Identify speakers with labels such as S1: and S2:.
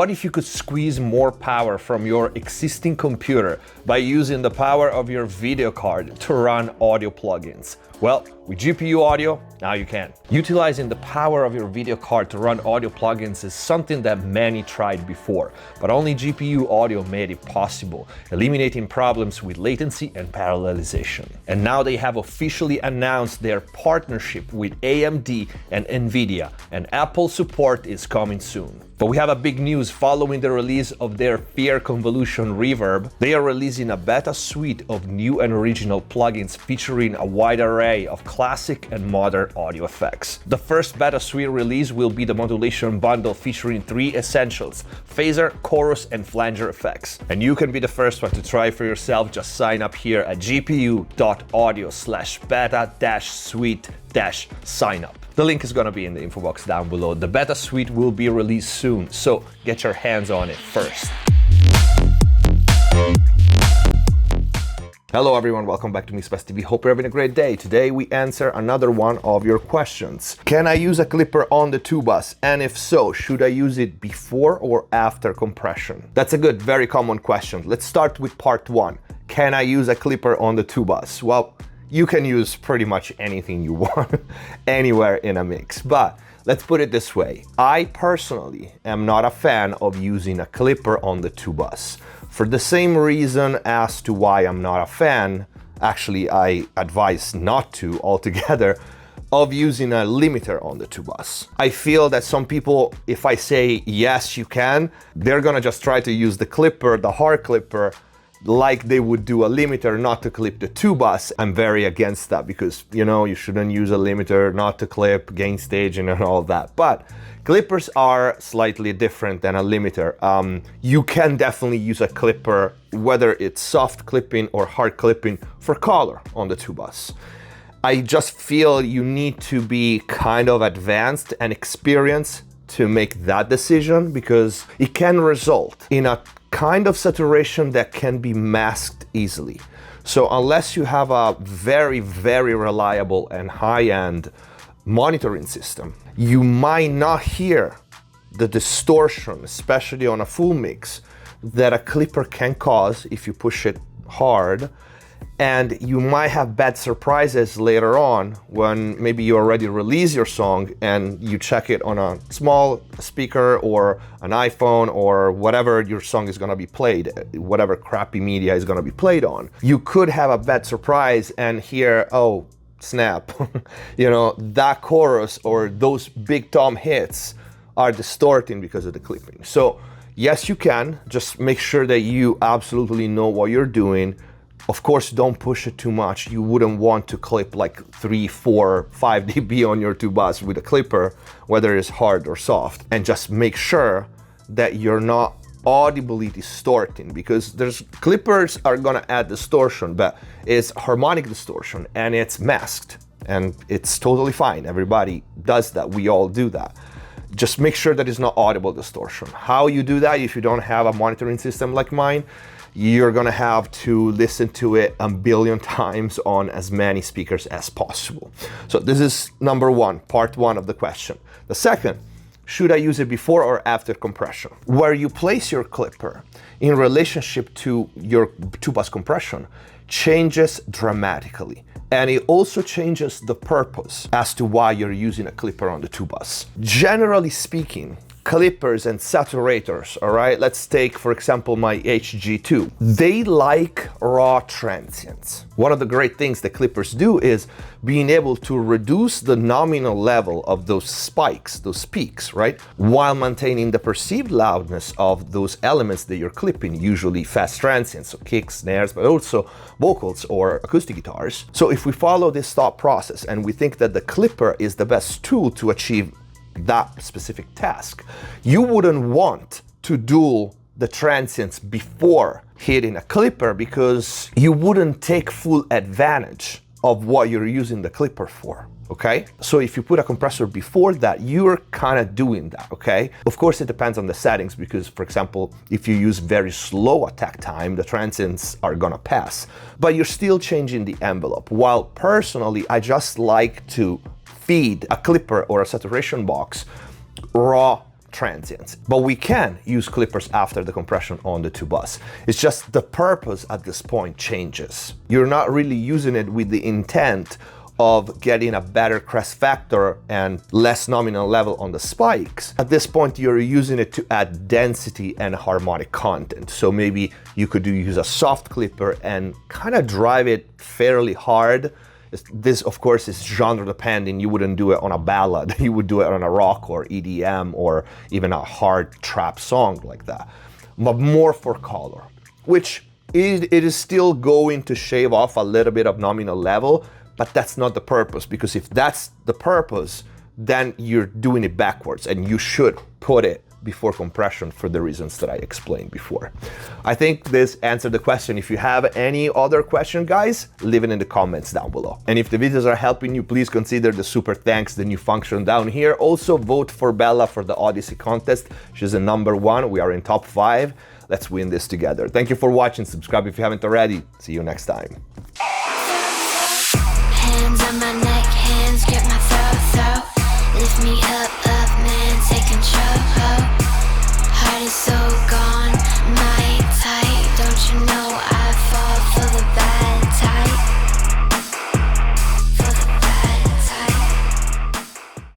S1: What if you could squeeze more power from your existing computer by using the power of your video card to run audio plugins? Well, with GPU audio, now you can. Utilizing the power of your video card to run audio plugins is something that many tried before, but only GPU audio made it possible, eliminating problems with latency and parallelization. And now they have officially announced their partnership with AMD and Nvidia, and Apple support is coming soon. But we have a big news following the release of their Fear Convolution Reverb. They are releasing a beta suite of new and original plugins featuring a wide array of classic and modern audio effects. The first beta suite release will be the modulation bundle featuring 3 essentials: phaser, chorus, and flanger effects. And you can be the first one to try for yourself. Just sign up here at gpu.audio/beta-suite-sign up. The link is gonna be in the info box down below. The beta suite will be released soon, so get your hands on it first. Hello everyone, welcome back to McSolaar TV. Hope you're having a great day. Today we answer another one of your questions. Can I use a clipper on the 2-bus? And if so, should I use it before or after compression? That's a good, very common question. Let's start with part 1. Can I use a clipper on the 2-bus? Well, you can use pretty much anything you want anywhere in a mix, but let's put it this way. I personally am not a fan of using a clipper on the 2-bus. For the same reason as to why I'm not a fan, actually I advise not to altogether, of using a limiter on the 2-bus. I feel that some people, if I say yes you can, they're gonna just try to use the clipper, the hard clipper, like they would do a limiter not to clip the 2-bus. I'm very against that because, you know, you shouldn't use a limiter not to clip, gain staging and all that. But clippers are slightly different than a limiter. You can definitely use a clipper, whether it's soft clipping or hard clipping, for color on the 2-bus. I just feel you need to be kind of advanced and experienced to make that decision because it can result in a kind of saturation that can be masked easily. So unless you have a very, very reliable and high-end monitoring system, you might not hear the distortion, especially on a full mix, that a clipper can cause if you push it hard. And you might have bad surprises later on when maybe you already release your song and you check it on a small speaker or an iPhone or whatever your song is gonna be played, whatever crappy media is gonna be played on. You could have a bad surprise and hear, oh, snap, you know, that chorus or those big tom hits are distorting because of the clipping. So yes, you can, just make sure that you absolutely know what you're doing. Of course, don't push it too much. You wouldn't want to clip like 3, 4, 5 dB on your 2-bus with a clipper, whether it's hard or soft. And just make sure that you're not audibly distorting, because there's clippers are gonna add distortion, but it's harmonic distortion and it's masked and it's totally fine. Everybody does that. We all do that. Just make sure that it's not audible distortion. How you do that if you don't have a monitoring system like mine? You're gonna have to listen to it a billion times on as many speakers as possible. So this is number 1, part 1 of the question. The second, should I use it before or after compression? Where you place your clipper in relationship to your 2-bus compression changes dramatically. And it also changes the purpose as to why you're using a clipper on the 2-bus. Generally speaking, clippers and saturators, all right? Let's take, for example, my HG2. They like raw transients. One of the great things that clippers do is being able to reduce the nominal level of those spikes, those peaks, right? While maintaining the perceived loudness of those elements that you're clipping, usually fast transients, so kicks, snares, but also vocals or acoustic guitars. So if we follow this thought process and we think that the clipper is the best tool to achieve that specific task, you wouldn't want to duel the transients before hitting a clipper because you wouldn't take full advantage of what you're using the clipper for, okay? So if you put a compressor before that, you're kind of doing that, okay? Of course, it depends on the settings because, for example, if you use very slow attack time, the transients are gonna pass, but you're still changing the envelope. While personally, I just like to feed a clipper or a saturation box raw transients. But we can use clippers after the compression on the 2-bus. It's just the purpose at this point changes. You're not really using it with the intent of getting a better crest factor and less nominal level on the spikes. At this point, you're using it to add density and harmonic content. So maybe you could use a soft clipper and kind of drive it fairly hard. This, of course, is genre depending. You wouldn't do it on a ballad. You would do it on a rock or EDM or even a hard trap song like that. But more for color, which it is still going to shave off a little bit of nominal level, but that's not the purpose, because if that's the purpose, then you're doing it backwards, and you should put it before compression for the reasons that I explained before. I think this answered the question. If you have any other question, guys, leave it in the comments down below. And if the videos are helping you, please consider the super thanks, the new function down here. Also vote for Bella for the Odyssey contest. She's the #1. We are in top 5. Let's win this together. Thank you for watching. Subscribe if you haven't already. See you next time.
S2: Hands on my neck, hands grip my throat. Lift me up, man, take control. Heart is so gone.